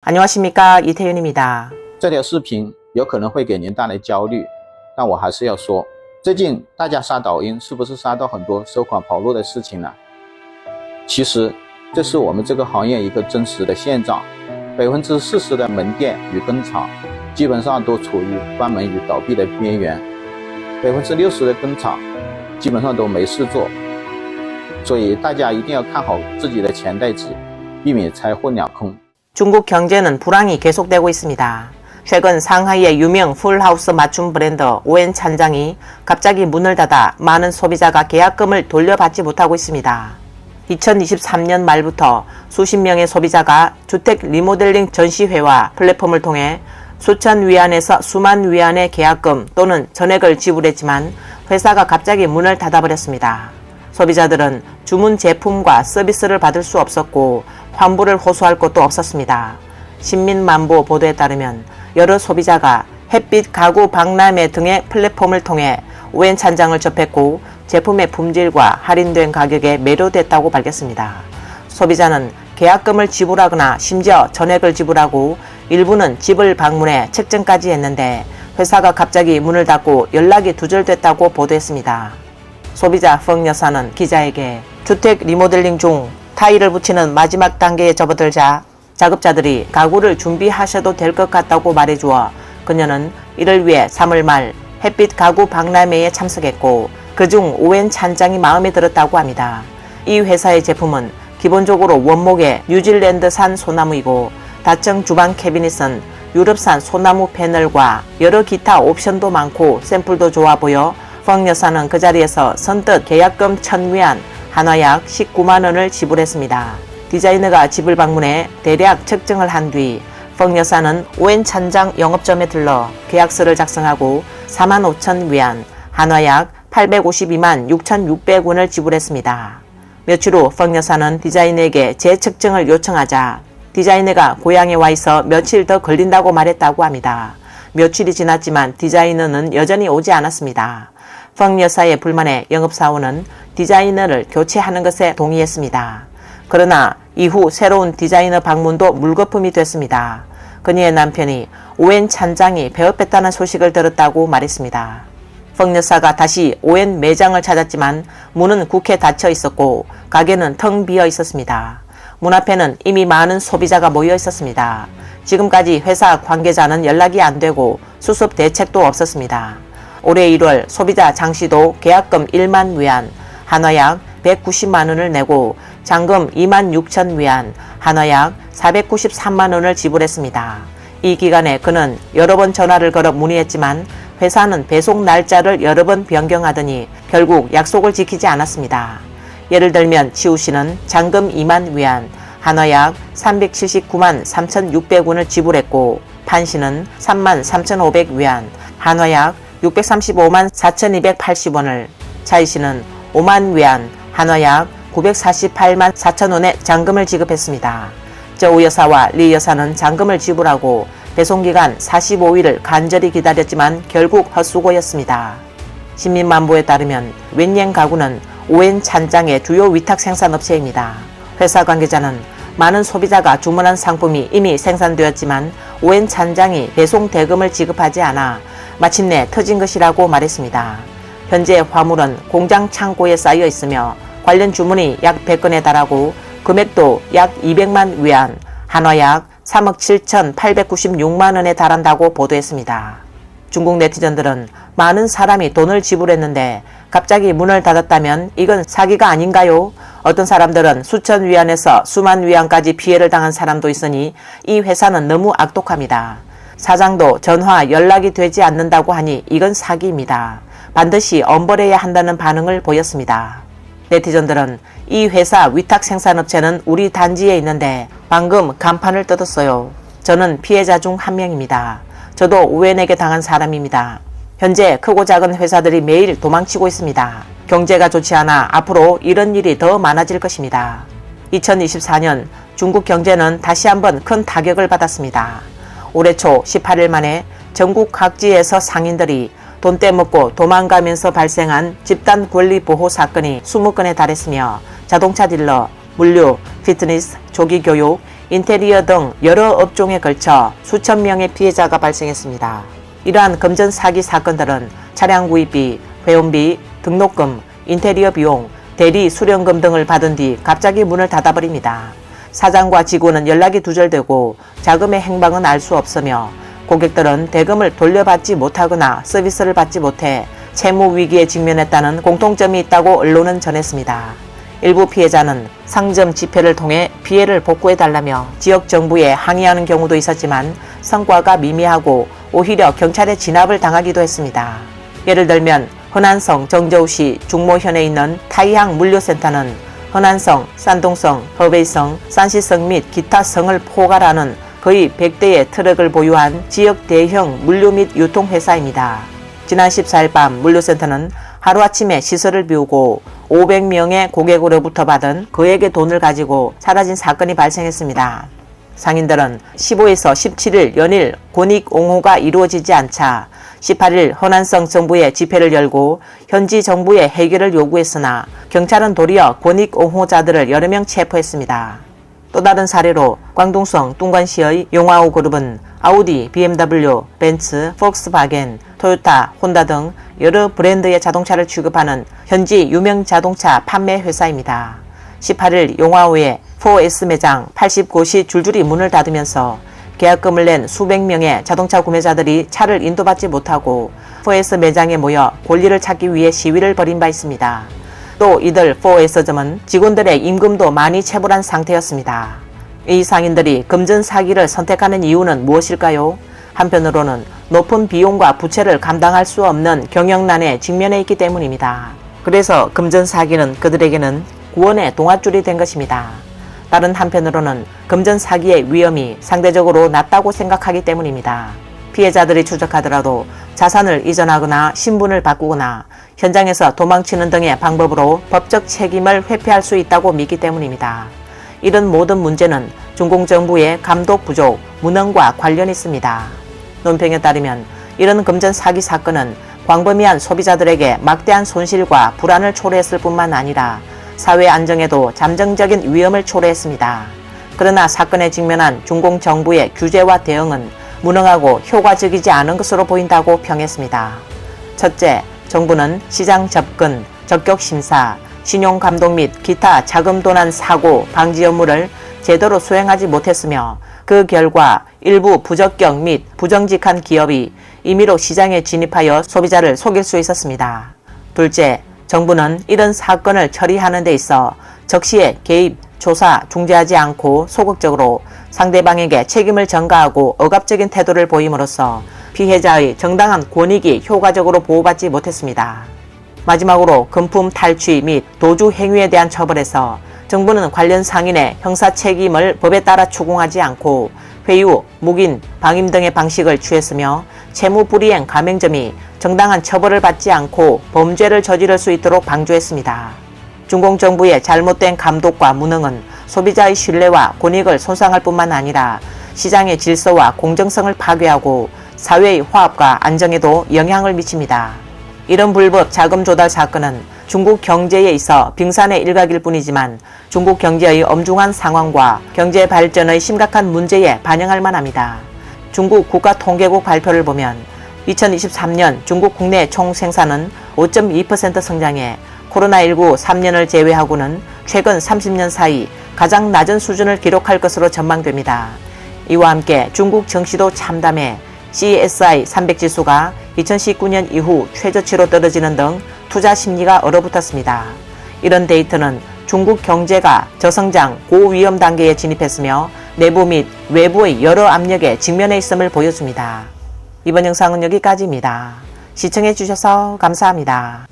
안녕하십니까, 이태윤입니다.这条视频有可能会给您带来焦虑，但我还是要说，最近大家刷抖音是不是刷到很多收款跑路的事情呢？其实这是我们这个行业一个真实的现状，40%的门店与工厂基本上都处于关门与倒闭的边缘，60%的工厂基本上都没事做，所以大家一定要看好自己的钱袋子，避免财货两空。 중국 경제는 불황이 계속되고 있습니다. 최근 상하이의 유명 풀하우스 맞춤 브랜드 오엔 찬장이 갑자기 문을 닫아 많은 소비자가 계약금을 돌려받지 못하고 있습니다. 2023년 말부터 수십 명의 소비자가 주택 리모델링 전시회와 플랫폼을 통해 수천 위안에서 수만 위안의 계약금 또는 전액을 지불했지만 회사가 갑자기 문을 닫아버렸습니다. 소비자들은 주문 제품과 서비스를 받을 수 없었고 환불을 호소할 곳도 없었습니다. 신민만보 보도에 따르면 여러 소비자가 햇빛 가구 박람회 등의 플랫폼을 통해 오엔 찬장을 접했고 제품의 품질과 할인된 가격에 매료됐다고 밝혔습니다. 소비자는 계약금을 지불하거나 심지어 전액을 지불하고 일부는 집을 방문해 책정까지 했는데 회사가 갑자기 문을 닫고 연락이 두절됐다고 보도했습니다. 소비자 펑 여사는 기자에게 주택 리모델링 중 타일을 붙이는 마지막 단계에 접어들자 작업자들이 가구를 준비하셔도 될 것 같다고 말해주어 그녀는 이를 위해 3월 말 햇빛 가구 박람회에 참석했고 그중 오엔 찬장이 마음에 들었다고 합니다. 이 회사의 제품은 기본적으로 원목의 뉴질랜드산 소나무이고 다층 주방 캐비닛은 유럽산 소나무 패널과 여러 기타 옵션도 많고 샘플도 좋아 보여 펑 여사는 그 자리에서 선뜻 계약금 1000위안 한화 약 19만원을 지불했습니다. 디자이너가 집을 방문해 대략 측정을 한 뒤 펑 여사는 오엔 찬장 영업점에 들러 계약서를 작성하고 45,000위안 한화 약 852만 6,600원을 지불했습니다. 며칠 후 펑 여사는 디자이너에게 재측정을 요청하자 디자이너가 고향에 와 있어 며칠 더 걸린다고 말했다고 합니다. 며칠이 지났지만 디자이너는 여전히 오지 않았습니다. 펑 여사의 불만에 영업사원은 디자이너를 교체하는 것에 동의했습니다. 그러나 이후 새로운 디자이너 방문도 물거품이 됐습니다. 그녀의 남편이 오엔 찬장이 배업했다는 소식을 들었다고 말했습니다. 펑 여사가 다시 오엔 매장을 찾았지만 문은 굳게 닫혀 있었고 가게는 텅 비어 있었습니다. 문 앞에는 이미 많은 소비자가 모여 있었습니다. 지금까지 회사 관계자는 연락이 안 되고 수습 대책도 없었습니다. 올해 1월 소비자 장씨도 계약금 1만 위안, 한화 약 190만원을 내고 잔금 2만 6천 위안, 한화 약 493만원을 지불했습니다. 이 기간에 그는 여러 번 전화를 걸어 문의했지만 회사는 배송 날짜를 여러 번 변경하더니 결국 약속을 지키지 않았습니다. 예를 들면 치우 씨는 잔금 2만 위안, 한화 약 379만 3,600원을 지불했고 판 씨는 3만 3,500위안, 한화 약 635만 4,280원을, 차이 씨는 5만 위안, 한화 약 948만 4천원의 잔금을 지급했습니다. 오 여사와 리 여사는 잔금을 지불하고 배송기간 45일을 간절히 기다렸지만 결국 헛수고였습니다. 신민만보에 따르면 웬옌 가구는 오엔 찬장의 주요 위탁 생산업체입니다. 회사 관계자는 많은 소비자가 주문한 상품이 이미 생산되었지만 오엔 찬장이 배송 대금을 지급하지 않아 마침내 터진 것이라고 말했습니다. 현재 화물은 공장 창고에 쌓여 있으며 관련 주문이 약 100건에 달하고 금액도 약 200만 위안, 한화 약 3억 7,896만원에 달한다고 보도했습니다. 중국 네티즌들은 많은 사람이 돈을 지불했는데 갑자기 문을 닫았다면 이건 사기가 아닌가요? 어떤 사람들은 수천 위안에서 수만 위안까지 피해를 당한 사람도 있으니 이 회사는 너무 악독합니다. 사장도 전화 연락이 되지 않는다고 하니 이건 사기입니다. 반드시 엄벌해야 한다는 반응을 보였습니다. 네티즌들은 이 회사 위탁 생산업체는 우리 단지에 있는데 방금 간판을 뜯었어요. 저는 피해자 중 한 명입니다. 저도 오엔에게 당한 사람입니다. 현재 크고 작은 회사들이 매일 도망치고 있습니다. 경제가 좋지 않아 앞으로 이런 일이 더 많아질 것입니다. 2024년 중국 경제는 다시 한번 큰 타격을 받았습니다. 올해 초 18일 만에 전국 각지에서 상인들이 돈 떼먹고 도망가면서 발생한 집단 권리 보호 사건이 20건에 달했으며 자동차 딜러, 물류, 피트니스, 조기교육, 인테리어 등 여러 업종에 걸쳐 수천 명의 피해자가 발생했습니다. 이러한 금전 사기 사건들은 차량 구입비, 회원비, 등록금, 인테리어 비용, 대리 수령금 등을 받은 뒤 갑자기 문을 닫아버립니다. 사장과 직원은 연락이 두절되고 자금의 행방은 알 수 없으며 고객들은 대금을 돌려받지 못하거나 서비스를 받지 못해 채무 위기에 직면했다는 공통점이 있다고 언론은 전했습니다. 일부 피해자는 상점 집회를 통해 피해를 복구해달라며 지역 정부에 항의하는 경우도 있었지만 성과가 미미하고 오히려 경찰에 진압을 당하기도 했습니다. 예를 들면 허난성 정저우시 중모현에 있는 타이항 물류센터는 허난성, 산동성, 허베이성, 산시성 및 기타 성을 포괄하는 거의 100대의 트럭을 보유한 지역 대형 물류 및 유통회사입니다. 지난 14일 밤 물류센터는 하루아침에 시설을 비우고 500명의 고객으로부터 받은 거액의 돈을 가지고 사라진 사건이 발생했습니다. 상인들은 15에서 17일 연일 권익 옹호가 이루어지지 않자 18일 허난성 정부에 집회를 열고 현지 정부의 해결을 요구했으나 경찰은 도리어 권익 옹호자들을 여러 명 체포했습니다. 또 다른 사례로 광둥성 뚱관시의 용화호 그룹은 아우디, BMW, 벤츠, 폭스바겐, 토요타, 혼다 등 여러 브랜드의 자동차를 취급하는 현지 유명 자동차 판매 회사입니다. 18일 용화호의 4S 매장 80곳이 줄줄이 문을 닫으면서 계약금을 낸 수백 명의 자동차 구매자들이 차를 인도받지 못하고 4S 매장에 모여 권리를 찾기 위해 시위를 벌인 바 있습니다. 또 이들 4S점은 직원들의 임금도 많이 체불한 상태였습니다. 이 상인들이 금전 사기를 선택하는 이유는 무엇일까요? 한편으로는 높은 비용과 부채를 감당할 수 없는 경영난에 직면해 있기 때문입니다. 그래서 금전 사기는 그들에게는 구원의 동아줄이 된 것입니다. 다른 한편으로는 금전 사기의 위험이 상대적으로 낮다고 생각하기 때문입니다. 피해자들이 추적하더라도 자산을 이전하거나 신분을 바꾸거나 현장에서 도망치는 등의 방법으로 법적 책임을 회피할 수 있다고 믿기 때문입니다. 이런 모든 문제는 중국 정부의 감독 부족, 무능과 관련이 있습니다. 논평에 따르면 이런 금전 사기 사건은 광범위한 소비자들에게 막대한 손실과 불안을 초래했을 뿐만 아니라 사회 안정에도 잠정적인 위험을 초래했습니다. 그러나 사건에 직면한 중국 정부의 규제와 대응은 무능하고 효과적이지 않은 것으로 보인다고 평했습니다. 첫째, 정부는 시장 접근, 적격 심사, 신용 감독 및 기타 자금 도난 사고 방지 업무를 제대로 수행하지 못했으며 그 결과 일부 부적격 및 부정직한 기업이 임의로 시장에 진입하여 소비자를 속일 수 있었습니다. 둘째, 정부는 이런 사건을 처리하는 데 있어 적시에 개입, 조사, 중재하지 않고 소극적으로 상대방에게 책임을 전가하고 억압적인 태도를 보임으로써 피해자의 정당한 권익이 효과적으로 보호받지 못했습니다. 마지막으로 금품 탈취 및 도주 행위에 대한 처벌에서 정부는 관련 상인의 형사 책임을 법에 따라 추궁하지 않고 회유, 묵인, 방임 등의 방식을 취했으며 채무불이행 가맹점이 정당한 처벌을 받지 않고 범죄를 저지를 수 있도록 방조했습니다. 중국 정부의 잘못된 감독과 무능은 소비자의 신뢰와 권익을 손상할 뿐만 아니라 시장의 질서와 공정성을 파괴하고 사회의 화합과 안정에도 영향을 미칩니다. 이런 불법 자금 조달 사건은 중국 경제에 있어 빙산의 일각일 뿐이지만 중국 경제의 엄중한 상황과 경제 발전의 심각한 문제에 반영할 만합니다. 중국 국가통계국 발표를 보면 2023년 중국 국내 총 생산은 5.2% 성장해 코로나19 3년을 제외하고는 최근 30년 사이 가장 낮은 수준을 기록할 것으로 전망됩니다. 이와 함께 중국 증시도 참담해 CSI 300지수가 2019년 이후 최저치로 떨어지는 등 투자 심리가 얼어붙었습니다. 이런 데이터는 중국 경제가 저성장 고위험 단계에 진입했으며 내부 및 외부의 여러 압력에 직면해 있음을 보여줍니다. 이번 영상은 여기까지입니다. 시청해 주셔서 감사합니다.